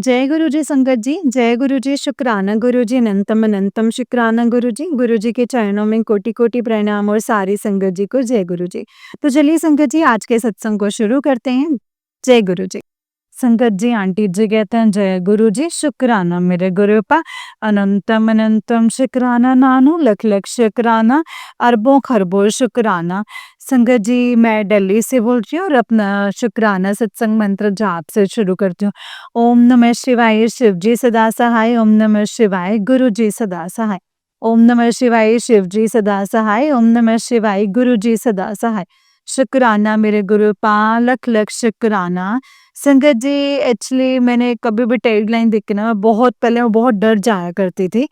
जय गुरु जी संगत जी, जय गुरु जी, शुक्राना गुरु जी, अनंतम अनंतम शुक्राना गुरु जी। गुरु जी के चरणों में कोटि-कोटि प्रणाम और सारी संगत जी को जय गुरु जी। तो चलिए संगत जी आज के सत्संग को शुरू करते हैं। जय गुरु जी। संगत जी आंटी जी कहते हैं जय गुरु जी, शुक्राना मेरे गुरुपा, अनंतम अनंतम शुक्राना, नानू लख लख शुक्राना, अरबों खरबों शुक्राना। संगत जी मैं दिल्ली से बोल रही हूँ और अपना शुक्राना सत्संग मंत्र जाप से शुरू करती हूँ। ओम नमः शिवाय, शिव जी सदा सहाय। ओम नमः शिवाय, गुरु जी सदा सहाय। ओम नमः शिवाय, शिव जी सदा सहाय। ओम नमः शिवाय, गुरु जी सदा सहाय। शुक्राना मेरे गुरु पा, लख लख शुक्राना। संगत जी एक्चुअली मैंने कभी भी टैगलाइन देख के ना मैं बहुत पहले मैं बहुत डर जाया करती थी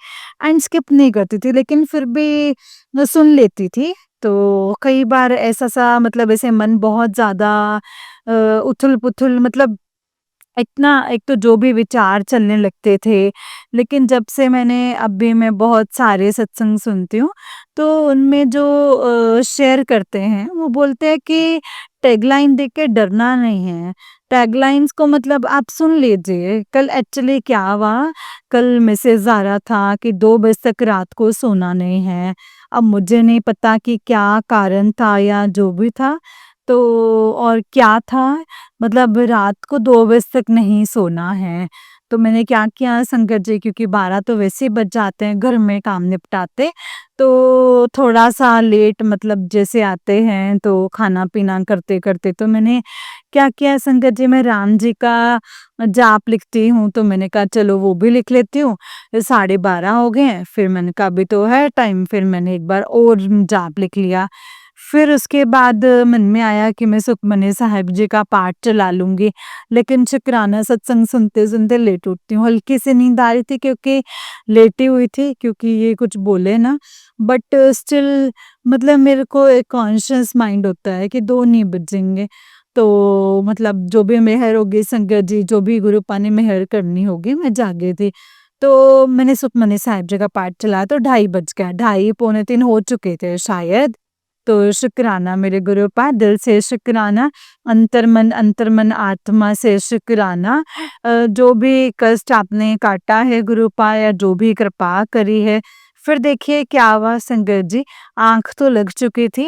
एंड स्किप नहीं करती थी, लेकिन फिर भी मैं सुन लेती थी। तो कई बार ऐसा सा मतलब ऐसे मन बहुत ज़्यादा उथल-पुथल मतलब इतना एक तो जो भी विचार चलने लगते थे, लेकिन जब से मैंने अभी मैं बहुत सारे सत्संग सुनती हूँ, तो उनमें जो शेयर करते हैं, वो बोलते हैं कि टैगलाइन देख के डरना नहीं है। टैगलाइन्स को मतलब आप सुन लीजिए। कल एक्चुअली क्या हुआ, कल मैसेज आ रहा था कि 2 बजे तक रात को सोना नहीं है। अब मुझे नहीं पता कि क्या कारण था या जो भी था, तो और क्या था मतलब रात को 2 बजे तक नहीं सोना है। तो मैंने क्या किया संगत जी, क्योंकि 12 तो वैसे ही बज जाते हैं घर में काम निपटाते, तो थोड़ा-सा लेट मतलब जैसे आते हैं तो खाना-पीना करते-करते तो मैंने क्या किया संगत जी, मैं राम जी का जाप लिखती हूँ, तो मैंने कहा चलो वो भी लिख लेती हूँ। 12:30 हो गए हैं, फिर मैंने कहा अभी तो है टाइम, फिर मैंने एक बार और जाप लिख लिया। फिर उसके बाद मन में आया कि मैं सुखमनी साहिब जी का पाठ चला लूँगी, लेकिन शुक्राना सत्संग सुनते-सुनते लेट उठती हूँ। हल्की सी नींद आ रही थी क्योंकि लेटी हुई थी, क्योंकि ये कुछ बोले ना, बट स्टिल मतलब मेरे को एक कॉन्शियस माइंड होता है कि 2 नहीं बजेंगे। तो मतलब जो भी मेहर होगी संगत जी, जो भी गुरु पा ने मेहर करनी होगी, मैं जागी थी। तो मैंने सुखमनी साहिब जी का पाठ चलाया तो 2:30 बज गया, 2:30 पौने 3 हो चुके थे शायद। तो शुक्राना मेरे गुरुपा, दिल से शुक्राना, अंतर्मन आत्मा से शुक्राना। जो भी कष्ट आपने काटा है गुरुपा या जो भी कृपा करी है, फिर देखिए क्या हुआ संगत जी, आँख तो लग चुकी थी,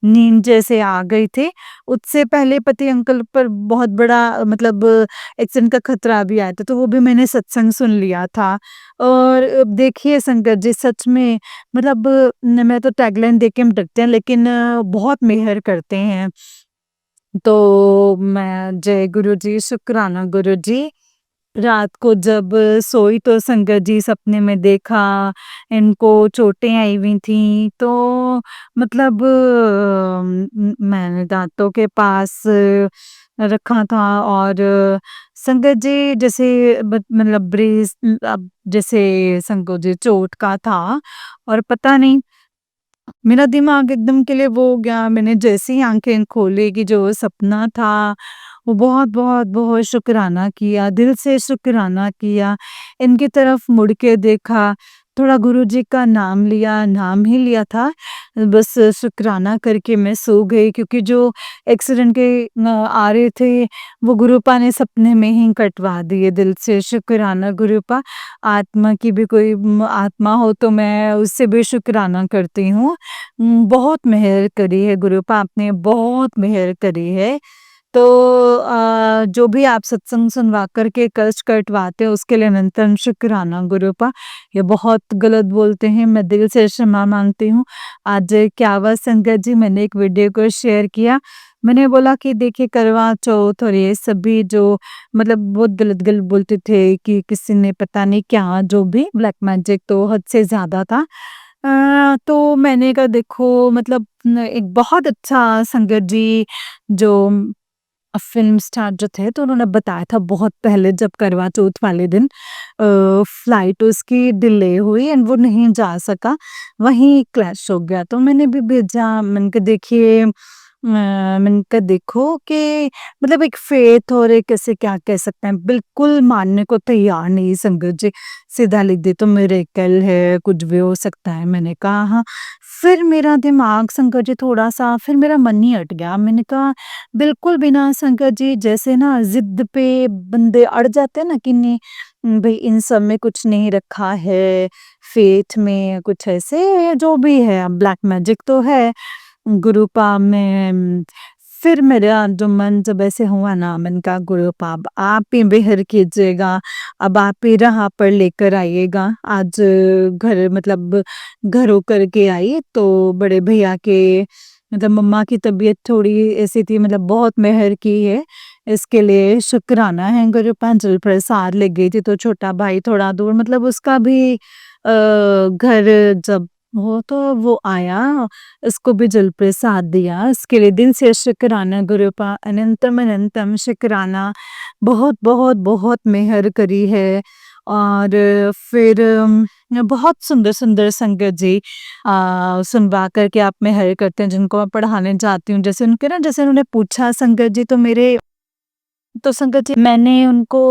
नींद जैसे आ गई थी। उससे पहले पति अंकल पर बहुत बड़ा मतलब एक्सीडेंट का खतरा भी आया था, तो वो भी मैंने सत्संग सुन लिया था। और देखिए संगत जी सच में मतलब मैं तो टैगलाइन देख के हम डरते हैं, लेकिन बहुत मेहर करते हैं। तो मैं जय गुरु जी, शुक्राना गुरु जी। रात को जब सोई तो संगत जी सपने में देखा इनको चोटें आई हुई थी, तो मतलब मैंने दांतों के पास रखा था और संगत जी जैसे मतलब ब्रेस अब जैसे संगत जी चोट का था और पता नहीं मेरा दिमाग एकदम के लिए वो हो गया। मैंने जैसे ही आंखें खोली कि जो सपना था, वो बहुत बहुत बहुत शुक्राना किया, दिल से शुक्राना किया। इनकी तरफ मुड़ के देखा, थोड़ा गुरु जी का नाम लिया, नाम ही लिया था, बस शुक्राना करके मैं सो गई, क्योंकि जो एक्सीडेंट के आ रहे थे वो गुरुपा ने सपने में ही कटवा दिए। दिल से शुक्राना गुरुपा। आत्मा की भी कोई आत्मा हो तो मैं उससे भी शुक्राना करती हूँ। बहुत मेहर करी है गुरुपा, आपने बहुत मेहर करी है। तो जो भी आप सत्संग सुनवा कर के कष्ट कटवाते हो उसके लिए अनंतम शुक्राना गुरुपा। ये बहुत गलत बोलते हैं, मैं दिल से क्षमा मांगती हूँ। आज क्या हुआ संगत जी, मैंने एक वीडियो को शेयर किया। मैंने बोला कि देखिए करवा चौथ और ये सभी जो मतलब बहुत गलत-गलत बोलते थे कि किसी ने पता नहीं क्या जो भी ब्लैक मैजिक तो हद से ज़्यादा था। तो मैंने कहा देखो मतलब न एक बहुत अच्छा संगत जी जो फ़िल्म स्टार जो थे, तो उन्होंने बताया था बहुत पहले जब करवा चौथ वाले दिन फ्लाइट उसकी डिले हुई एंड वो नहीं जा सका, वहीं क्रैश हो गया। तो मैंने भी भेजा, मैंने कहा देखिए मैंने कहा देखो कि मतलब एक फ़ेथ और एक ऐसे क्या कह सकते हैं, बिल्कुल मानने को तैयार नहीं संगत जी। सीधा लिख दी तो मिरेकल है, कुछ भी हो सकता है। मैंने कहा हाँ, फिर मेरा दिमाग संगत जी थोड़ा-सा फिर मेरा मन ही हट गया। मैंने कहा बिल्कुल भी ना संगत जी, जैसे ना ज़िद पे बंदे अड़ जाते हैं ना कि नहीं भई इन सब में कुछ नहीं रखा है, फ़ेथ में कुछ ऐसे जो भी है, ब्लैक मैजिक तो है। गुरुपा में फिर मेरा जो मन जब ऐसे हुआ ना, मैंने कहा गुरुपा अब आप ही मेहर कीजिएगा, अब आप ही राह पर लेकर आइएगा। आज घर मतलब घर होकर के आई तो बड़े भैया के मतलब मम्मा की तबीयत थोड़ी ऐसी थी, मतलब बहुत मेहर की है, इसके लिए शुक्राना है गुरुपा। जल प्रसाद ले गई थी तो छोटा भाई थोड़ा दूर मतलब उसका भी घर जब वो तो वो आया, उसको भी जल प्रसाद दिया। इसके लिए दिल से शुक्राना गुरुपा, अनंतम अनंतम शुक्राना। बहुत, बहुत, बहुत मेहर करी है। और फिर बहुत सुंदर-सुंदर संगत जी सुनवा कर के आप मेहर करते हैं जिनको मैं पढ़ाने जाती हूँ। जैसे उनके ना जैसे उन्होंने पूछा संगत जी तो मेरे तो संगत जी मैंने उनको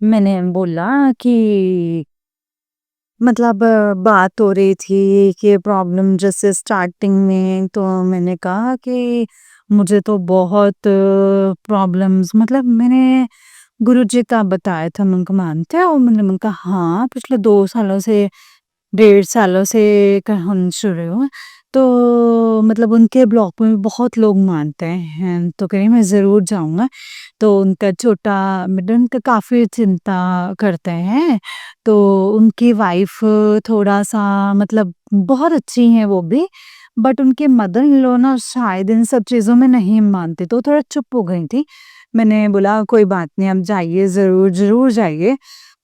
मैंने बोला कि मतलब बात हो रही थी कि प्रॉब्लम जैसे स्टार्टिंग में तो मैंने कहा कि मुझे तो बहुत प्रॉब्लम्स मतलब मैंने गुरुजी का बताया था, मैं उनको मानते हो? मैंने कहा हाँ, पिछले 2 सालों से 1.5 सालों से हम शुरू हुए। तो मतलब उनके ब्लॉक में बहुत लोग मानते हैं, तो कह रही मैं ज़रूर जाऊँगा। तो उनका छोटा मतलब उनका काफ़ी चिंता करते हैं, तो उनकी वाइफ़ थोड़ा-सा मतलब बहुत अच्छी हैं वो भी, बट उनके मदर इन लॉ ना शायद इन सब चीज़ों में नहीं मानते, तो थोड़ा चुप हो गई थी। मैंने बोला कोई बात नहीं, आप जाइए ज़रूर, ज़रूर जाइए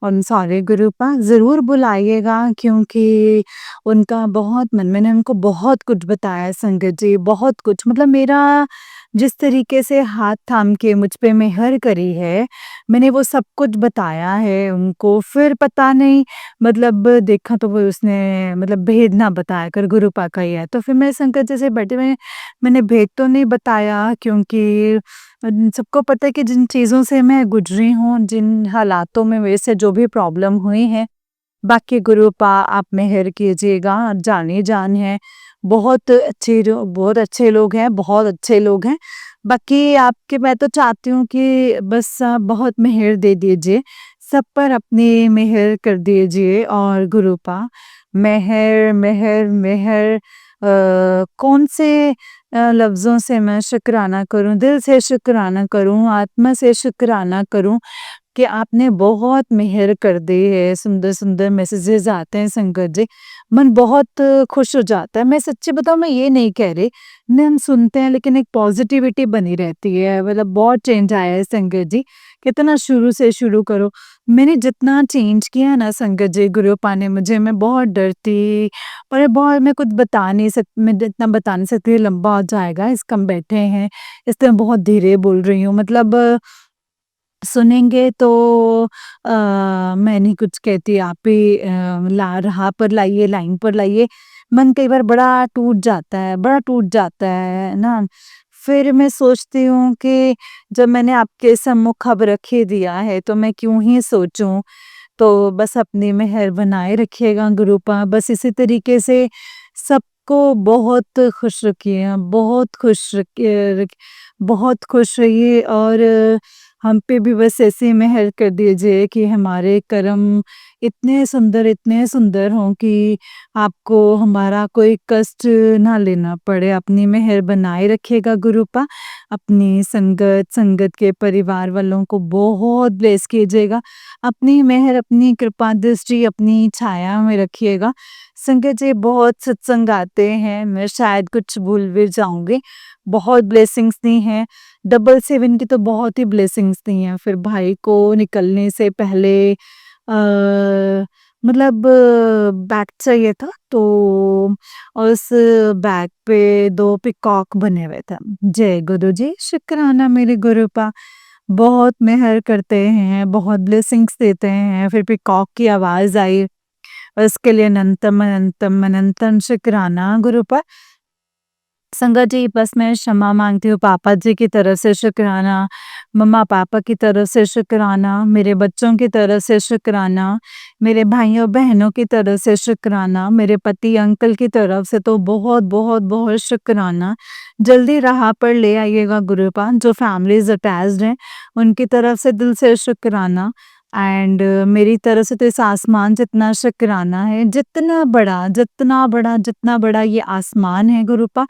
और सारे ग्रुप ज़रूर बुलाइएगा क्योंकि उनका बहुत मन मैंने उनको बहुत कुछ बताया संगत जी, बहुत कुछ मतलब मेरा जिस तरीके से हाथ थाम के मुझ पे मेहर करी है, मैंने वो सब कुछ बताया है उनको। फिर पता नहीं मतलब देखा तो वो उसने मतलब भेद ना बताया कर गुरुपा का ही है। तो फिर मैं संगत जी से बैठे मैंने भेद तो नहीं बताया क्योंकि सबको पता है कि जिन चीज़ों से मैं गुज़री हूँ, जिन हालातों में मेरे से जो भी प्रॉब्लम हुई है, बाकी गुरुपा आप मेहर कीजिएगा, जान-ही-जान है। बहुत अच्छे लोग हैं, बहुत अच्छे लोग हैं। बाकी आपके मैं तो चाहती हूँ कि बस आप बहुत मेहर दे दीजिए, सब पर अपनी मेहर कर दीजिए और गुरुपा मेहर, मेहर, मेहर कौन से लफ्ज़ों से मैं शुकराना करूँ, दिल से शुकराना करूँ, आत्मा से शुकराना करूँ कि आपने बहुत मेहर कर दी है, सुंदर-सुंदर मैसेजेस आते हैं संगत जी, मन बहुत खुश हो जाता है। मैं सच्ची बताऊँ मैं ये नहीं कह रही, ना हम सुनते हैं लेकिन एक पॉज़िटिविटी बनी रहती है, मतलब बहुत चेंज आया है संगत जी, कितना शुरू से शुरू करो। मैंने जितना चेंज किया ना संगत जी ग्रुप ने मुझे मैं बहुत डरती और बहुत मैं कुछ बता नहीं सक मैं जितना बता नहीं सकती लंबा हो जाएगा, इस हम बैठे हैं, इसलिए मैं बहुत धीरे बोल रही हूँ मतलब सुनेंगे तो मैं नहीं कुछ कहती आप ही ला राह पर लाइए, लाइन पर लाइए। मन कई बार बड़ा टूट जाता है ना। फिर मैं सोचती हूँ कि जब मैंने आपके सम्मुख अब रख ही दिया है तो मैं क्यों ही सोचूँ। तो बस अपनी मेहर बनाए रखिएगा गुरुपा, बस इसी तरीके से सबको बहुत खुश रखिए, बहुत खुश बहुत खुश रहिए और हम पे भी बस ऐसे मेहर कर दीजिए कि हमारे कर्म इतने सुंदर हों कि आपको हमारा कोई कष्ट ना लेना पड़े। अपनी मेहर बनाए रखिएगा गुरुपा, अपनी संगत के परिवार वालों को बहुत ब्लेस कीजिएगा। अपनी मेहर, अपनी कृपा दृष्टि अपनी छाया में रखिएगा। संगत जी बहुत सत्संग आते हैं, मैं शायद कुछ भूल भी जाऊँगी। बहुत ब्लेसिंग्स दी हैं, डबल 7 की तो बहुत ही ब्लेसिंग्स दी हैं। फिर भाई को निकलने से पहले मतलब बैग चाहिए था तो उस बैग पे 2 पीकॉक बने हुए थे। जय गुरुजी, शुक्राना मेरे गुरुपा। बहुत मेहर करते हैं, बहुत ब्लेसिंग्स देते हैं। फिर पीकॉक की आवाज़ आई, उसके लिए अनंतम, अनंतम, अनंतम शुक्राना गुरुपा। संगत जी, बस मैं क्षमा माँगती हूँ पापा जी की तरफ से शुक्राना, मम्मा-पापा की तरफ से शुक्राना, मेरे बच्चों की तरफ से शुक्राना, मेरे भाइयों-बहनों की तरफ से शुक्राना, मेरे पति अंकल की तरफ से तो बहुत शुक्राना। जल्दी राह पर ले आइएगा गुरुपाद, जो फैमिलीज़ अटैच्ड हैं, उनकी तरफ से दिल से शुक्राना एंड मेरी तरफ से तो इस आसमान जितना शुक्राना है, जितना बड़ा ये आसमान है गुरुपा,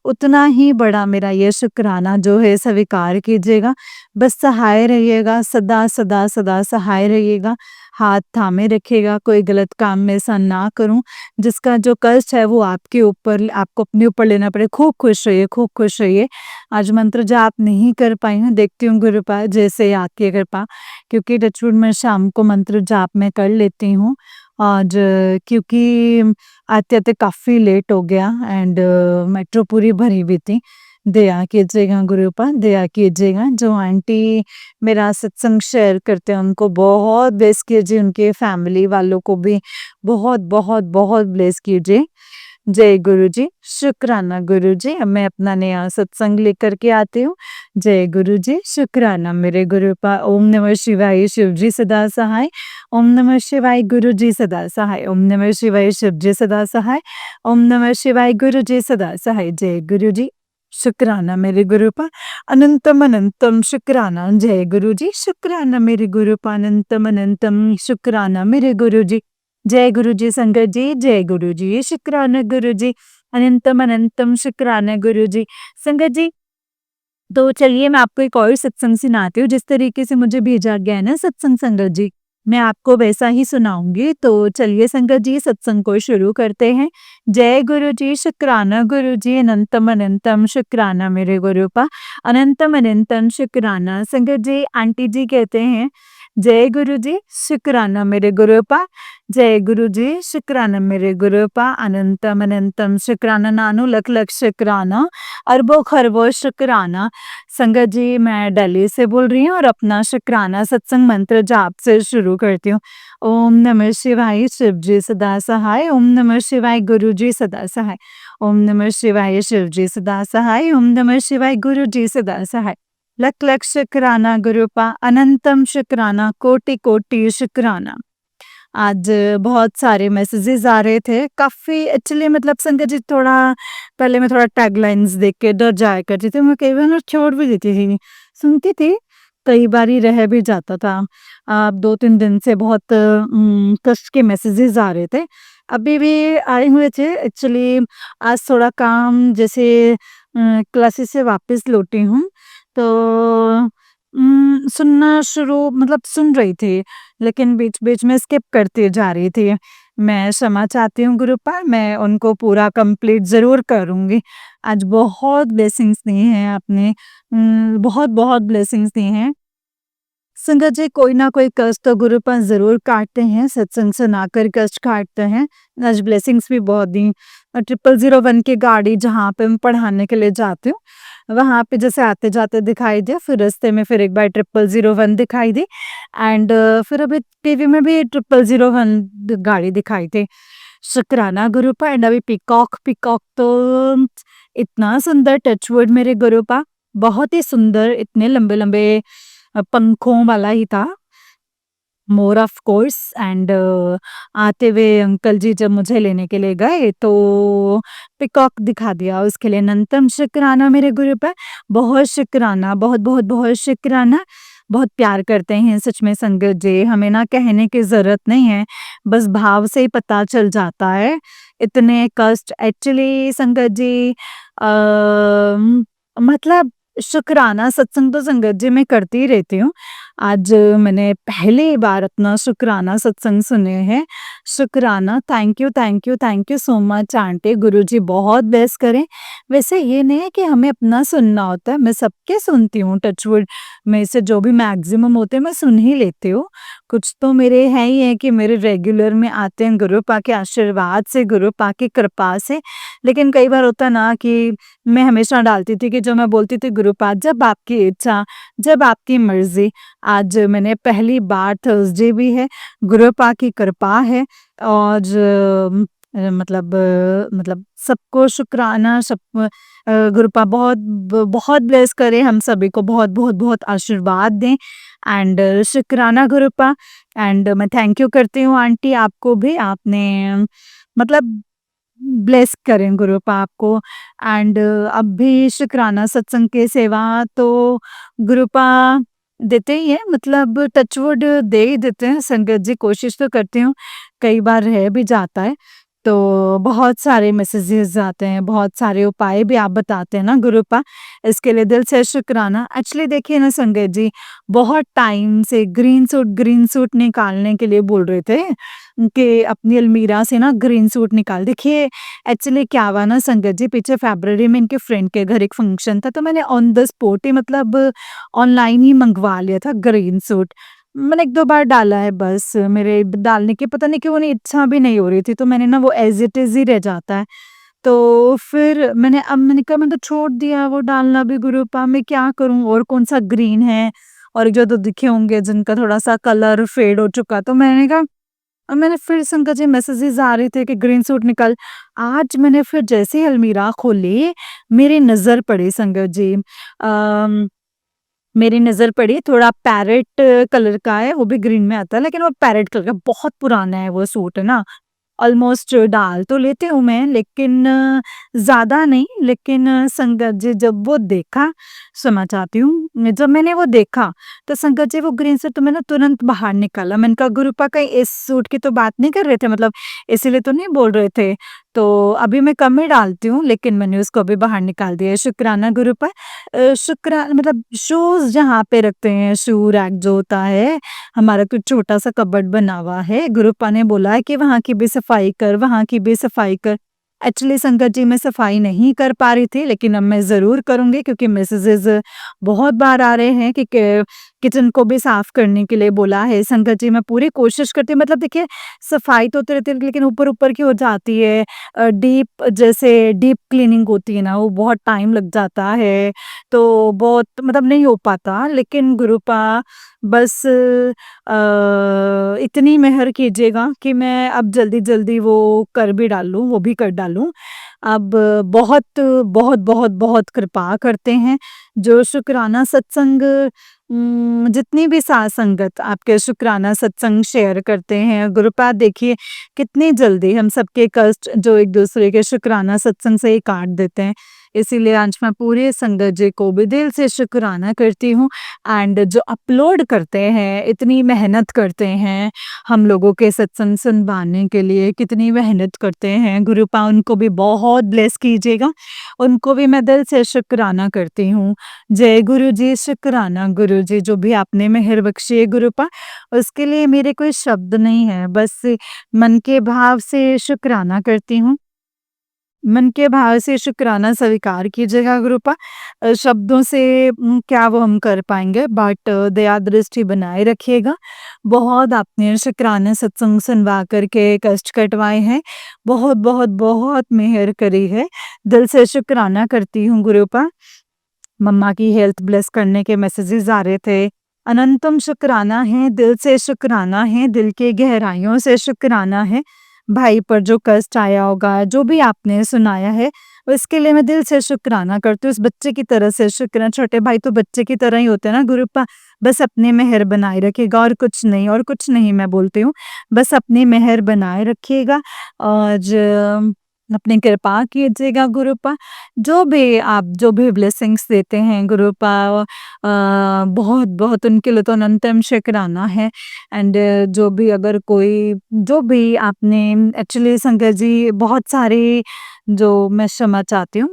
उतना ही बड़ा मेरा ये शुक्राना जो है स्वीकार कीजिएगा। बस सहाय रहिएगा, सदा सहाय रहिएगा, हाथ थामे रखिएगा, कोई गलत काम में ऐसा ना करूँ, जिसका जो कष्ट है वो आपके ऊपर आपको अपने ऊपर लेना पड़े। खूब खुश रहिए, खूब खुश रहिए। आज मंत्र जाप नहीं कर पाई हूँ, देखती हूँ गुरुपा जैसे आपकी कृपा, क्योंकि टचवुड मैं शाम को मंत्र जाप मैं कर लेती हूँ। और क्योंकि आते-आते काफ़ी लेट हो गया एंड मेट्रो पूरी भरी हुई थी। दया कीजिएगा गुरुपा, दया कीजिएगा। जो आंटी मेरा सत्संग शेयर करते हैं उनको बहुत ब्लेस कीजिए, उनके फैमिली वालों को भी बहुत ब्लेस कीजिए। जय गुरुजी, शुक्राना गुरुजी। अब मैं अपना नया सत्संग लेकर के आती हूँ। जय गुरुजी, शुक्राना मेरे गुरुपा। ओम नमः शिवाय, शिवजी सदा सहाय। ओम नमः शिवाय, गुरुजी सदा सहाय। ओम नमः शिवाय, शिवजी सदा सहाय। ओम नमः शिवाय, गुरुजी सदा सहाय। जय गुरुजी, शुक्राना मेरे गुरुपा। अनंतम अनंतम शुक्राना। जय गुरुजी, शुक्राना मेरे गुरुपा। अनंतम अनंतम शुक्राना मेरे गुरुजी। जय गुरुजी संगत जी, जय गुरुजी, शुक्राना गुरुजी। अनंतम अनंतम शुक्राना गुरुजी। संगत जी, तो चलिए मैं आपको एक और सत्संग सुनाती हूँ, जिस तरीके से मुझे भेजा गया है ना सत्संग संगत जी, मैं आपको वैसा ही सुनाऊँगी। तो चलिए संगत जी, सत्संग को शुरू करते हैं। जय गुरु जी, शुक्राना गुरु जी, अनंतम अनंतम शुक्राना मेरे गुरुपा। अनंतम अनंतम शुक्राना। संगत जी, आंटी जी कहते हैं, जय गुरु जी, शुक्राना मेरे गुरुपा। जय गुरु जी, शुक्राना मेरे गुरुपा। अनंतम अनंतम शुक्राना। नानू लख लख शुक्राना, अरबों खरबों शुक्राना। संगत जी, मैं दिल्ली से बोल रही हूँ और अपना शुक्राना सत्संग मंत्र जाप से शुरू करती हूँ। ओम नमः शिवाय, शिव जी सदा सहाय। ओम नमः शिवाय, गुरु जी सदा सहाय। ओम नमः शिवाय, शिव जी सदा सहाय। ओम नमः शिवाय, गुरु जी सदा सहाय। लख लख शुक्राना गुरुपा, अनंतम शुक्राना, कोटि कोटि शुक्राना। आज बहुत सारे मैसेजेस आ रहे थे, काफ़ी एक्चुअली मतलब संगत जी थोड़ा पहले मैं थोड़ा टैगलाइन्स देख के डर जाया करती थी, मैं कई बार ना छोड़ भी देती थी, सुनती थी, कई बार ही रह भी जाता था। 2-3 दिन से बहुत कष्ट के मैसेजेस आ रहे थे, अभी भी आए हुए थे। एक्चुअली आज थोड़ा काम जैसे क्लासेस से वापस लौटी हूँ, तो सुनना शुरू मतलब सुन रही थी, लेकिन बीच-बीच में स्किप करती जा रही थी। मैं क्षमा चाहती हूँ गुरुपा, मैं उनको पूरा कंप्लीट ज़रूर करूँगी। आज बहुत ब्लेसिंग्स दी हैं आपने, बहुत ब्लेसिंग्स दी हैं। संगत जी, कोई ना कोई कष्ट तो गुरुपा ज़रूर काटते हैं, सत्संग सुनाकर कष्ट काटते हैं। आज ब्लेसिंग्स भी बहुत दी। 0001 की गाड़ी जहाँ पे मैं पढ़ाने के लिए जाती हूँ, वहाँ पे जैसे आते-जाते दिखाई दिया, फिर रास्ते में फिर एक बार 0001 दिखाई दी एंड फिर अभी टीवी में भी 0001 गाड़ी दिखाई थी। शुक्राना गुरुपा एंड अभी पीकॉक तो इतना सुंदर टचवुड मेरे गुरुपा, बहुत ही सुंदर, इतने लंबे-लंबे पंखों वाला ही था। मोर ऑफ कोर्स एंड आते हुए अंकल जी जब मुझे लेने के लिए गए तो पीकॉक दिखा दिया, उसके लिए अनंतम शुक्राना मेरे गुरु पे। बहुत शुक्राना, बहुत शुक्राना। बहुत प्यार करते हैं सच में संगत जी, हमें ना कहने की ज़रूरत नहीं है, बस भाव से ही पता चल जाता है। इतने कष्ट एक्चुअली संगत जी मतलब शुक्राना सत्संग तो संगत जी मैं करती ही रहती हूँ। आज मैंने पहली बार अपना शुक्राना सत्संग सुने हैं। शुक्राना, thank you so much aunty, Guruji बहुत ब्लेस करें। वैसे ये नहीं है कि हमें अपना सुनना होता है, मैं सबके सुनती हूँ टचवुड, में से जो भी मैक्सिमम होते हैं मैं सुन ही लेती हूँ। कुछ तो मेरे हैं ही हैं कि मेरे रेगुलर में आते हैं गुरुपा के आशीर्वाद से, गुरुपा की कृपा से। लेकिन कई बार होता ना कि मैं हमेशा डालती थी कि जो मैं बोलती थी गुरुपा जब आपकी इच्छा, जब आपकी मर्ज़ी। आज मैंने पहली बार थर्सडे भी है, गुरुपा की कृपा है और मतलब सबको शुक्राना, गुरुपा बहुत ब्लेस करे, हम सभी को बहुत बहुत बहुत आशीर्वाद दें। एंड शुक्राना गुरुपा। एंड मैं थैंक यू करती हूँ आंटी आपको भी, आपने मतलब ब्लेस करें गुरुपा आपको। एंड अब भी शुक्राना सत्संग के सेवा तो गुरुपा देते ही है, मतलब टचवुड दे ही देते हैं संगत जी, कोशिश तो करती हूँ, कई बार रह भी जाता है। तो बहुत सारे मैसेजेस आते हैं, बहुत सारे उपाय भी आप बताते हैं ना गुरुपा, इसके लिए दिल से शुक्राना। एक्चुअली देखिए ना संगत जी, बहुत टाइम से ग्रीन सूट निकालने के लिए बोल रहे थे कि अपनी अलमीरा से ना ग्रीन सूट निकाल। देखिए एक्चुअली क्या हुआ ना संगत जी, पीछे फरवरी में इनके फ्रेंड के घर एक फंक्शन था, तो मैंने ऑन द स्पॉट ही मतलब ऑनलाइन ही मंगवा लिया था ग्रीन सूट। मैंने 1-2 बार डाला है बस, मेरे डालने की पता नहीं क्यों नहीं इच्छा भी नहीं हो रही थी, तो मैंने ना वो एज़ इट इज़ ही रह जाता है। तो फिर मैंने कहा मैंने तो छोड़ दिया वो डालना भी गुरुपा, मैं क्या करूँ और कौन-सा ग्रीन है, और जो तो दिखे होंगे जिनका थोड़ा-सा कलर फेड हो चुका, तो मैंने कहा मैंने फिर संगत जी मैसेजेस आ रहे थे कि ग्रीन सूट निकल। आज मैंने फिर जैसे ही अलमीरा खोली, मेरी नज़र पड़ी संगत जी, मेरी नज़र पड़ी, थोड़ा पैरेट कलर का है, वो भी ग्रीन में आता है, लेकिन वो पैरेट कलर का बहुत पुराना है वो सूट ना। ऑलमोस्ट डाल तो लेती हूँ मैं, लेकिन ज़्यादा नहीं, लेकिन संगत जी जब वो देखा, क्षमा चाहती हूँ, जब मैंने वो देखा, तो संगत जी वो ग्रीन सूट तो मैंने तुरंत बाहर निकाला। मैंने कहा गुरुपा कहीं इस सूट की तो बात नहीं कर रहे थे, मतलब इसीलिए तो नहीं बोल रहे थे? तो अभी मैं कम ही डालती हूँ, लेकिन मैंने उसको अभी बाहर निकाल दिया है, शुक्राना गुरुपा। मतलब शूज़ जहाँ पे रखते हैं, शू रैक जो होता है, हमारा कुछ छोटा-सा कबर्ड बना हुआ है, गुरुपा ने बोला है कि वहाँ की भी सफाई कर, वहाँ की भी सफाई कर। एक्चुअली संगत जी मैं सफाई नहीं कर पा रही थी, लेकिन अब मैं ज़रूर करूँगी क्योंकि मैसेजेस बहुत बार आ रहे हैं कि किचन को भी साफ करने के लिए बोला है। संगत जी मैं पूरी कोशिश करती हूँ, मतलब देखिए सफाई तो होती रहती है, लेकिन ऊपर-ऊपर की हो जाती है। डीप क्लीनिंग होती है ना, वो बहुत टाइम लग जाता है, तो बहुत मतलब नहीं हो पाता। लेकिन गुरुपा बस इतनी मेहर कीजिएगा कि मैं अब जल्दी-जल्दी वो कर भी डालूँ, वो भी कर डालूँ। अब बहुत, बहुत, बहुत, बहुत कृपा करते हैं, जो शुक्राना सत्संग जितनी भी साथ संगत आपके शुक्राना सत्संग शेयर करते हैं, गुरुपा देखिए कितनी जल्दी हम सबके कष्ट जो एक-दूसरे के शुक्राना सत्संग से ही काट देते हैं। इसीलिए आज मैं पूरे संगत जी को भी दिल से शुक्राना करती हूँ। एंड जो अपलोड करते हैं, इतनी मेहनत करते हैं, हम लोगों के सत्संग सुनवाने के लिए कितनी मेहनत करते हैं, गुरुपा उनको भी बहुत ब्लेस कीजिएगा। उनको भी मैं दिल से शुक्राना करती हूँ। जय गुरु जी, शुक्राना गुरु जी, जो भी आपने मेहर बख्शी है गुरुपा, उसके लिए मेरे कोई शब्द नहीं है, बस मन के भाव से शुक्राना करती हूँ। मन के भाव से शुक्राना स्वीकार कीजिएगा गुरुपा। शब्दों से क्या वो हम कर पाएँगे, बट दया दृष्टि बनाए रखिएगा। बहुत आपने शुक्राना सत्संग सुनवा कर के कष्ट कटवाए हैं। बहुत, बहुत, बहुत मेहर करी है। दिल से शुक्राना करती हूँ गुरुपा। मम्मा की हेल्थ ब्लेस करने के मैसेजेस आ रहे थे। अनंतम शुक्राना है, दिल से शुक्राना है, दिल की गहराइयों से शुक्राना है। भाई पर जो कष्ट आया होगा, जो भी आपने सुनाया है, उसके लिए मैं दिल से शुक्राना करती हूँ। उस बच्चे की तरह से शुक्र, छोटे भाई तो बच्चे की तरह ही होते हैं ना गुरुपा, बस अपनी मेहर बनाए रखिएगा और कुछ नहीं, और कुछ नहीं मैं बोलती हूँ। बस अपनी मेहर बनाए रखिएगा और अपनी कृपा कीजिएगा गुरुपा। जो भी ब्लेसिंग्स देते हैं गुरुपा, बहुत-बहुत उनके लिए तो अनंतम शुक्राना है। एंड जो भी आपने एक्चुअली संगत जी बहुत सारे, जो मैं क्षमा चाहती हूँ,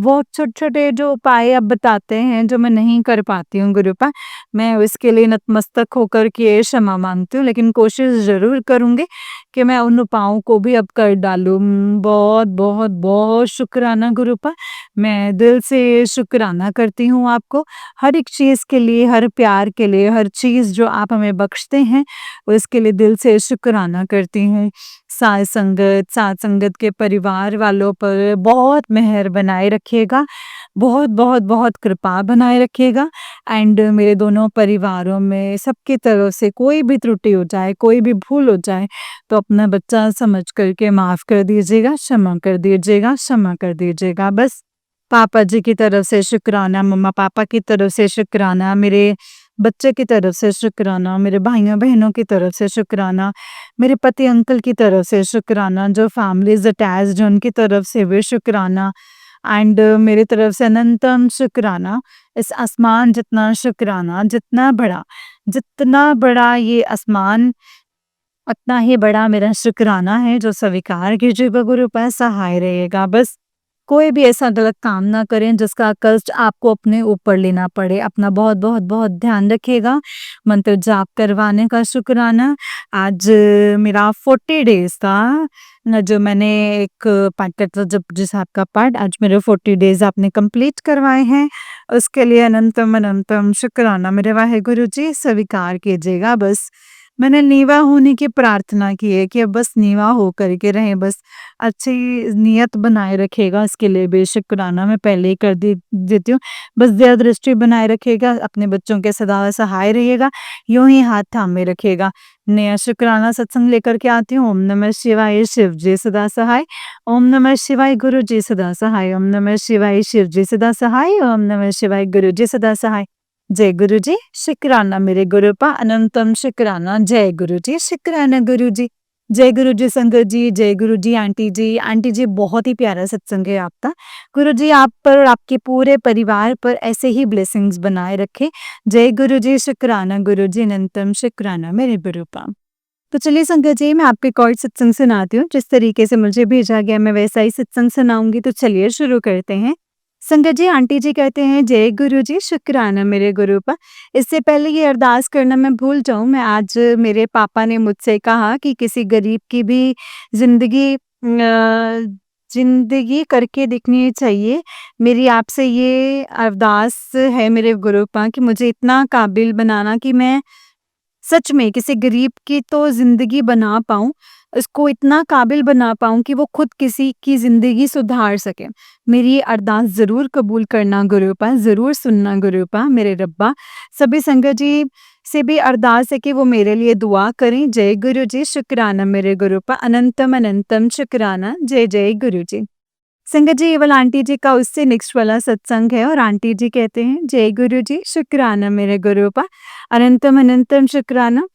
वो छोटे-छोटे जो उपाय आप बताते हैं, जो मैं नहीं कर पाती हूँ गुरुपा, मैं उसके लिए नतमस्तक होकर के क्षमा माँगती हूँ, लेकिन कोशिश ज़रूर करूँगी कि मैं उन उपायों को भी अब कर डालूँ। बहुत, बहुत, बहुत शुक्राना गुरुपा। मैं दिल से शुक्राना करती हूँ आपको, हर एक चीज़ के लिए, हर प्यार के लिए, हर चीज़ जो आप हमें बख्शते हैं, उसके लिए दिल से शुक्राना करती हूँ। साथ संगत के परिवार वालों दिलों पर बहुत मेहर बनाए रखिएगा, बहुत बहुत बहुत कृपा बनाए रखिएगा एंड मेरे दोनों परिवारों में सबकी तरफ से कोई भी त्रुटि हो जाए, कोई भी भूल हो जाए, तो अपना बच्चा समझ कर के माफ़ कर दीजिएगा, क्षमा कर दीजिएगा, क्षमा कर दीजिएगा। बस पापा जी की तरफ से शुक्राना, मम्मा-पापा की तरफ से शुक्राना, मेरे बच्चे की तरफ से शुक्राना, मेरे भाइयों-बहनों की तरफ से शुक्राना, मेरे पति अंकल की तरफ से शुक्राना, जो फैमिलीज़ अटैच्ड हैं उनकी तरफ से भी शुक्राना एंड मेरी तरफ से अनंतम शुक्राना। इस आसमान जितना शुक्राना, जितना बड़ा ये आसमान, उतना ही बड़ा मेरा शुक्राना है जो स्वीकार कीजिएगा गुरु पास सहाय रहिएगा। बस कोई भी ऐसा गलत काम ना करें जिसका कष्ट आपको अपने ऊपर लेना पड़े। अपना बहुत बहुत बहुत ध्यान रखिएगा। मंत्र जाप करवाने का शुक्राना। आज मेरा 40 डेज था न, जो मैंने एक पाठ करता जपजी साहब का पाठ, आज मेरे 40 डेज आपने कंप्लीट करवाए हैं। उसके लिए अनंतम अनंतम शुक्राना मेरे वाहेगुरु जी, स्वीकार कीजिएगा। बस मैंने नीवा होने की प्रार्थना की है कि अब बस नीवा हो करके रहें, बस अच्छी नियत बनाए रखिएगा, इसके लिए भी शुक्राना मैं पहले ही कर देती हूँ। बस दया दृष्टि बनाए रखिएगा, अपने बच्चों के सदा सहाय रहिएगा, यूं ही हाथ थामे रखिएगा। नया शुक्राना सत्संग लेकर के आती हूँ। ओम नमः शिवाय, शिव जी सदा सहाय। ओम नमः शिवाय, गुरु जी सदा सहाय। ओम नमः शिवाय, शिव जी सदा सहाय। ओम नमः शिवाय, गुरु जी सदा सहाय। जय गुरु जी, शुक्राना मेरे गुरु पा, अनंतम शुक्राना। जय गुरु जी, शुक्राना गुरु जी। जय गुरु जी संगत जी, जय गुरु जी आंटी जी। आंटी जी बहुत ही प्यारा सत्संग है आपका। गुरु जी आप पर और आपके पूरे परिवार पर ऐसे ही ब्लेसिंग्स बनाए रखे। जय गुरु जी, शुक्राना गुरु जी, अनंतम शुक्राना मेरे गुरु पा। तो चलिए संगत जी, मैं आपको एक और सत्संग सुनाती हूँ। जिस तरीके से मुझे भेजा गया मैं वैसा ही सत्संग सुनाऊंगी। तो चलिए शुरू करते हैं। संगत जी, आंटी जी कहते हैं जय गुरु जी, शुक्राना मेरे गुरु पा। इससे पहले ये अरदास करना मैं भूल जाऊं, मैं आज मेरे पापा ने मुझसे कहा कि किसी गरीब की भी जिंदगी जिंदगी करके दिखनी चाहिए। मेरी आपसे ये अरदास है मेरे गुरु पा कि मुझे इतना काबिल बनाना कि मैं सच में किसी गरीब की तो ज़िंदगी बना पाऊँ, उसको इतना काबिल बना पाऊँ कि वो खुद किसी की ज़िंदगी सुधार सके। मेरी ये अरदास ज़रूर कबूल करना गुरुपा, ज़रूर सुनना गुरुपा मेरे रब्बा। सभी संगत जी से भी अरदास है कि वो मेरे लिए दुआ करें। जय गुरु जी, शुक्राना मेरे गुरुपा, अनंतम अनंतम शुक्राना। जय जय गुरु जी। संगत जी, ये वाला आंटी जी का उससे नेक्स्ट वाला सत्संग है और आंटी जी कहते हैं जय गुरु जी, शुक्राना मेरे गुरुपा, अनंतम अनंतम शुक्राना।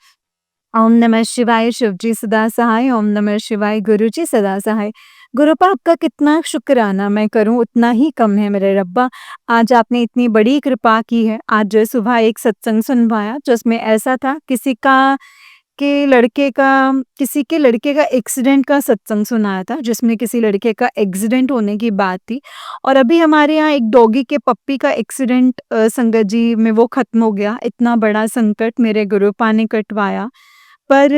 ओम नमः शिवाय, शिव जी सदा सहाय। ओम नमः शिवाय, गुरु जी सदा सहाय। गुरुपा आपका कितना शुक्राना मैं करूं उतना ही कम है मेरे रब्बा। आज आपने इतनी बड़ी कृपा की है। आज सुबह एक सत्संग सुनवाया जिसमें ऐसा था किसी के लड़के का एक्सीडेंट का सत्संग सुनाया था, जिसमें किसी लड़के का एक्सीडेंट होने की बात थी। और अभी हमारे यहाँ एक डॉगी के पप्पी का एक्सीडेंट संगत जी में वो खत्म हो गया। इतना बड़ा संकट मेरे गुरुपा ने कटवाया। पर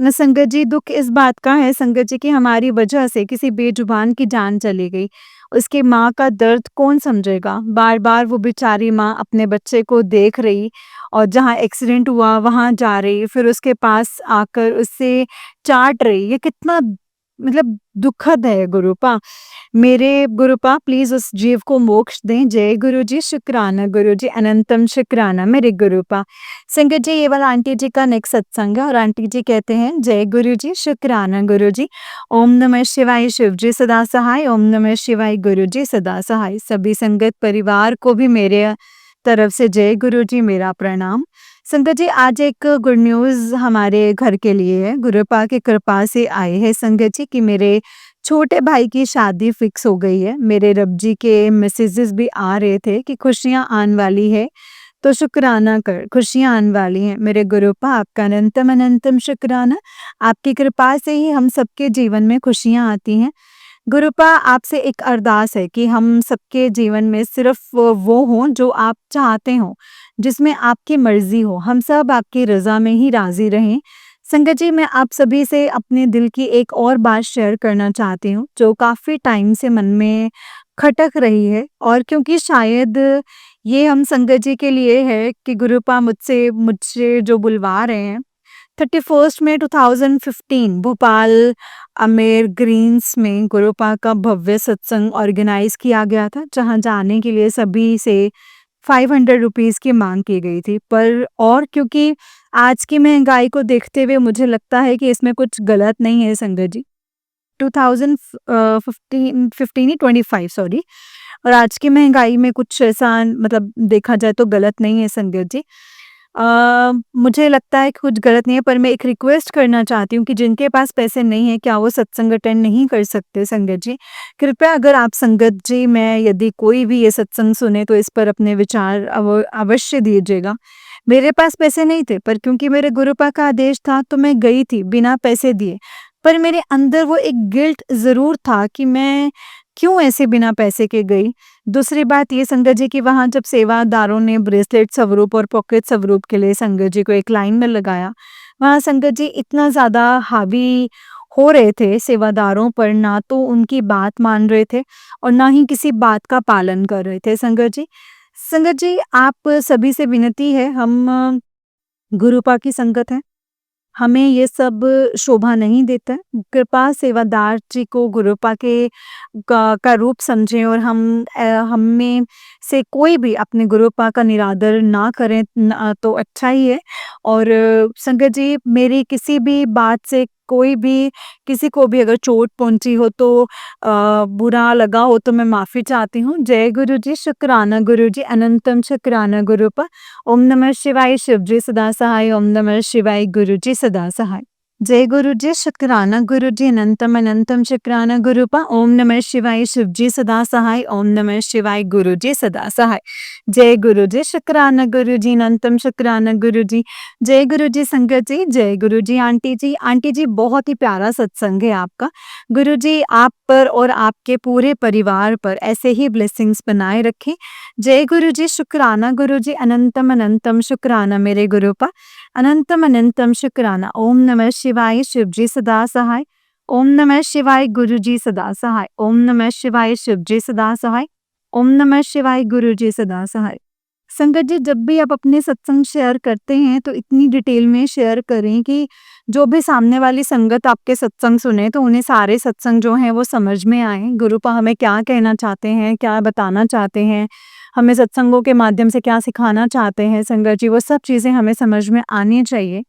संगत जी, दुख इस बात का है संगत जी कि हमारी वजह से किसी बेजुबान की जान चली गई। उसकी माँ का दर्द कौन समझेगा? बार-बार वो बेचारी माँ अपने बच्चे को देख रही और जहाँ एक्सीडेंट हुआ वहाँ जा रही, फिर उसके पास आकर उससे चाट रही। ये कितना मतलब दुखद है गुरुपा। मेरे गुरुपा प्लीज़ उस जीव को मोक्ष दें। जय गुरु जी, शुक्राना गुरु जी, अनंतम शुक्राना मेरे गुरुपा। संगत जी, ये वाला आंटी जी का नेक्स्ट सत्संग है और आंटी जी कहते हैं जय गुरु जी, शुक्राना गुरु जी। ओम नमः शिवाय, शिव जी सदा सहाय। ओम नमः शिवाय, गुरु जी सदा सहाय। सभी संगत परिवार को भी मेरे तरफ से जय गुरु जी, मेरा प्रणाम। संगत जी, आज एक गुड न्यूज़ हमारे घर के लिए है। गुरुपा की कृपा से आए हैं संगत जी कि मेरे छोटे भाई की शादी फिक्स हो गई है। मेरे रब जी के मैसेजेस भी आ रहे थे कि खुशियाँ आने वाली है, तो शुक्राना कर, खुशियाँ आने वाली हैं। मेरे गुरुपा आपका अनंतम अनंतम शुक्राना। आपकी कृपा से ही हम सबके जीवन में खुशियाँ आती हैं। गुरुपा आपसे एक अरदास है कि हम सबके जीवन में सिर्फ वो हों जो आप चाहते हो, जिसमें आपकी मर्जी हो। हम सब आपकी रज़ा में ही राज़ी रहें। संगत जी, मैं आप सभी से अपने दिल की एक और बात शेयर करना चाहती हूँ जो काफ़ी टाइम से मन में खटक रही है। और क्योंकि शायद ये हम संगत जी के लिए है कि गुरुपा मुझसे मुझसे जो बुलवा रहे हैं, 31 मई 2015 भोपाल आमेर ग्रीन्स में गुरुपा का भव्य सत्संग ऑर्गेनाइज किया गया था, जहां जाने के लिए सभी से 500 रुपीज़ की माँग की गई थी। पर और क्योंकि आज की महँगाई को देखते हुए मुझे लगता है कि इसमें कुछ गलत नहीं है संगत जी। 15 नहीं 25 सॉरी, और आज की महँगाई में कुछ ऐसा मतलब देखा जाए तो गलत नहीं है संगत जी। मुझे लगता है कि कुछ गलत नहीं है, पर मैं एक रिक्वेस्ट करना चाहती हूँ कि जिनके पास पैसे नहीं है, क्या वो सत्संग अटेंड नहीं कर सकते संगत जी? कृपया अगर आप संगत जी में यदि कोई भी ये सत्संग सुने तो इस पर अपने विचार अवश्य दीजिएगा। मेरे पास पैसे नहीं थे, पर क्योंकि मेरे गुरुपा का आदेश था तो मैं गई थी बिना पैसे दिए। पर मेरे अंदर वो एक गिल्ट ज़रूर था कि मैं क्यों ऐसे बिना पैसे के गई। दूसरी बात ये संगत जी कि वहाँ जब सेवादारों ने ब्रेसलेट स्वरूप और पॉकेट स्वरूप के लिए संगत जी को एक लाइन में लगाया, वहाँ संगत जी इतना ज़्यादा हावी हो रहे थे सेवादारों पर, ना तो उनकी बात मान रहे थे और ना ही किसी बात का पालन कर रहे थे संगत जी। संगत जी, आप सभी से विनती है, हम गुरुपा की संगत हैं। हमें ये सब शोभा नहीं देता है। कृपा सेवादार जी को गुरुपा के का रूप समझें और हम में से कोई भी अपने गुरुपा का निरादर ना करें तो अच्छा ही है। और संगत जी, मेरी किसी भी बात से कोई भी किसी को भी अगर चोट पहुंची हो तो बुरा लगा हो तो मैं माफ़ी चाहती हूँ। जय गुरु जी, शुक्राना गुरु जी, अनंतम शुक्राना गुरुपा। ओम नमः शिवाय, शिव जी सदा सहाय। ओम नमः शिवाय, गुरु जी सदा सहाय। जय गुरु जी, शुक्राना गुरु जी, अनंतम अनंतम शुक्राना गुरुपा। ओम नमः शिवाय, शिव जी सदा सहाय। ओम नमः शिवाय, गुरु जी सदा सहाय। जय गुरु जी, शुक्राना गुरु जी, अनंतम शुक्राना गुरु जी। जय गुरु जी संगत जी, जय गुरु जी आंटी जी। आंटी जी, बहुत ही प्यारा सत्संग है आपका। गुरु जी आप पर और आपके पूरे परिवार पर ऐसे ही ब्लेसिंग्स बनाए रखें। जय गुरु जी, शुक्राना गुरु जी, अनंतम अनंतम शुक्राना मेरे गुरुपा। अनंतम अनंतम शुक्राना। ओम नमः शिवाय, शिव जी सदा सहाय। ओम नमः शिवाय, गुरु जी सदा सहाय। ओम नमः शिवाय, शिव जी सदा सहाय। ओम नमः शिवाय, गुरु जी सदा सहाय। संगत जी, जब भी आप अपने सत्संग शेयर करते हैं तो इतनी डिटेल में शेयर करें कि जो भी सामने वाली संगत आपके सत्संग सुने तो उन्हें सारे सत्संग जो हैं वो समझ में आए। गुरुपा हमें क्या कहना चाहते हैं, क्या बताना चाहते हैं, हमें सत्संगों के माध्यम से क्या सिखाना चाहते हैं संगत जी, वो सब चीज़ें हमें समझ में आनी चाहिए।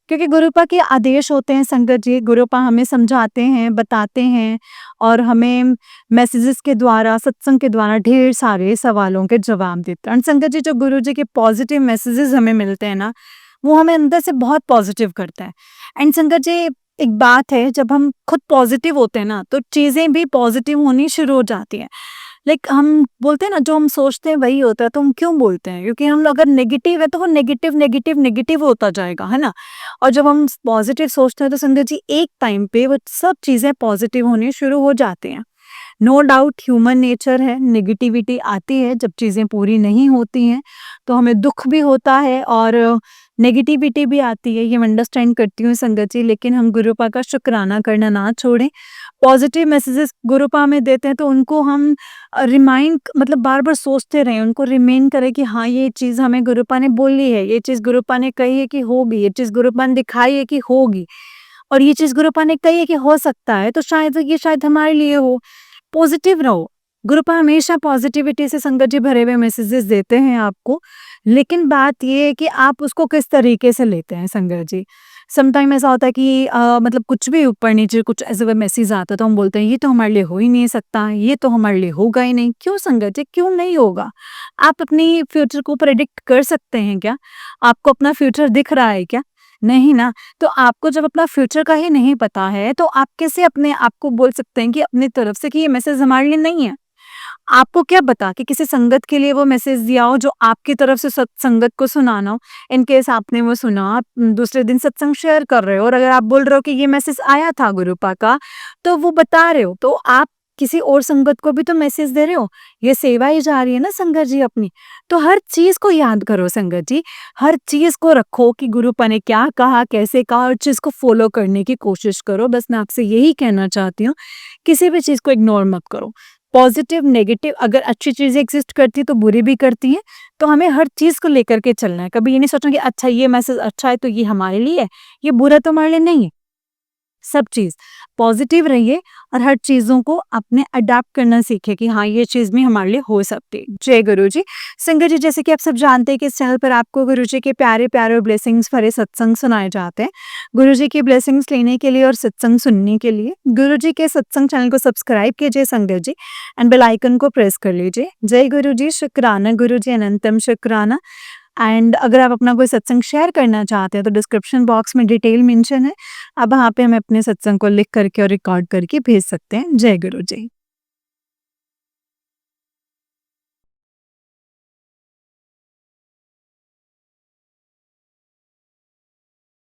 क्योंकि गुरुपा के आदेश होते हैं संगत जी, गुरुपा हमें समझाते हैं, बताते हैं और हमें मैसेजेस के द्वारा, सत्संग के द्वारा ढेर सारे सवालों के जवाब देते हैं। और संगत जी, जो गुरु जी के पॉजिटिव मैसेजेस हमें मिलते हैं ना, वो हमें अंदर से बहुत पॉजिटिव करता है। एंड संगत जी, एक बात है, जब हम खुद पॉजिटिव होते हैं ना तो चीज़ें भी पॉजिटिव होनी शुरू हो जाती हैं। लाइक हम बोलते हैं ना, जो हम सोचते हैं वही होता है, तो हम क्यों बोलते हैं? क्योंकि हम अगर नेगेटिव है तो वो नेगेटिव नेगेटिव नेगेटिव होता जाएगा, है ना? और जब हम पॉजिटिव सोचते हैं तो संगत जी एक टाइम पे वो सब चीज़ें पॉजिटिव होनी शुरू हो जाती हैं। नो डाउट ह्यूमन नेचर है, नेगेटिविटी आती है जब चीज़ें पूरी नहीं होती हैं, तो हमें दुःख भी होता है और नेगेटिविटी भी आती है, ये मैं अंडरस्टैंड करती हूँ संगत जी। लेकिन हम गुरुपा का शुक्राना करना ना छोड़ें। पॉजिटिव मैसेजेस गुरुपा हमें देते हैं तो उनको हम रिमाइंड मतलब बार-बार सोचते रहें, उनको रिमेन करें कि हाँ, ये चीज़ हमें गुरुपा ने बोली है, ये चीज़ गुरुपा ने कही है कि होगी, ये चीज़ गुरुपा ने दिखाई है कि होगी और ये चीज़ गुरुपा ने कही है कि हो सकता है, तो शायद हमारे लिए हो। पॉजिटिव रहो। गुरुपा हमेशा पॉजिटिविटी से संगत जी भरे हुए मैसेजेस देते हैं आपको, लेकिन बात ये है कि आप उसको किस तरीके से लेते हैं संगत जी। समटाइम ऐसा होता है कि मतलब कुछ भी ऊपर-नीचे कुछ ऐसे कोई मैसेज आता है तो हम बोलते हैं ये तो हमारे लिए हो ही नहीं सकता, ये तो हमारे लिए होगा ही नहीं। क्यों संगत जी, क्यों नहीं होगा? आप अपनी फ्यूचर को प्रेडिक्ट कर सकते हैं क्या? आपको अपना फ्यूचर दिख रहा है क्या? नहीं ना। तो आपको जब अपना फ्यूचर का ही नहीं पता है तो आप कैसे अपने आप को बोल सकते हैं कि अपनी तरफ से कि ये मैसेज हमारे लिए नहीं है? आपको क्या पता कि किसी संगत के लिए वो मैसेज दिया हो जो आपकी तरफ से संगत को सुनाना हो। इन केस आपने वो सुना, आप दूसरे दिन सत्संग शेयर कर रहे हो और अगर आप बोल रहे हो कि ये मैसेज आया था गुरुपा का, तो वो बता रहे हो, तो आप किसी और संगत को भी तो मैसेज दे रहे हो। ये सेवा ही जा रही है ना संगत जी अपनी। तो हर चीज को याद करो संगत जी, हर चीज को रखो कि गुरुपा ने क्या कहा, कैसे कहा, और चीज को फॉलो करने की कोशिश करो। बस मैं आपसे यही कहना चाहती हूँ, किसी भी चीज को इग्नोर मत करो। पॉजिटिव, नेगेटिव, अगर अच्छी चीज़ें एग्ज़िस्ट करती हैं तो बुरी भी करती हैं, तो हमें हर चीज़ को लेकर के चलना है। कभी ये नहीं सोचना कि अच्छा ये मैसेज अच्छा है तो ये हमारे लिए है, ये बुरा तो हमारे लिए नहीं है। सब चीज़ पॉजिटिव रहिए और हर चीज़ों को अपने अडैप्ट करना सीखें कि हाँ, ये चीज़ भी हमारे लिए हो सकती है। जय गुरुजी। संगत जी, जैसे कि आप सब जानते हैं कि इस चैनल पर आपको गुरुजी के प्यारे-प्यारे और ब्लेसिंग्स भरे सत्संग सुनाए जाते हैं। गुरुजी की ब्लेसिंग्स लेने के लिए और सत्संग सुनने के लिए गुरुजी के सत्संग चैनल को सब्सक्राइब कीजिए संगत जी एंड बेल आइकन को प्रेस कर लीजिए। जय गुरुजी, शुक्राना गुरुजी, अनंतम शुक्राना। एंड अगर आप अपना कोई सत्संग शेयर करना चाहते हैं तो डिस्क्रिप्शन बॉक्स में डिटेल मेंशन है। आप वहाँ पे हमें अपने सत्संग को लिख करके और रिकॉर्ड करके भेज सकते हैं। जय गुरु जी।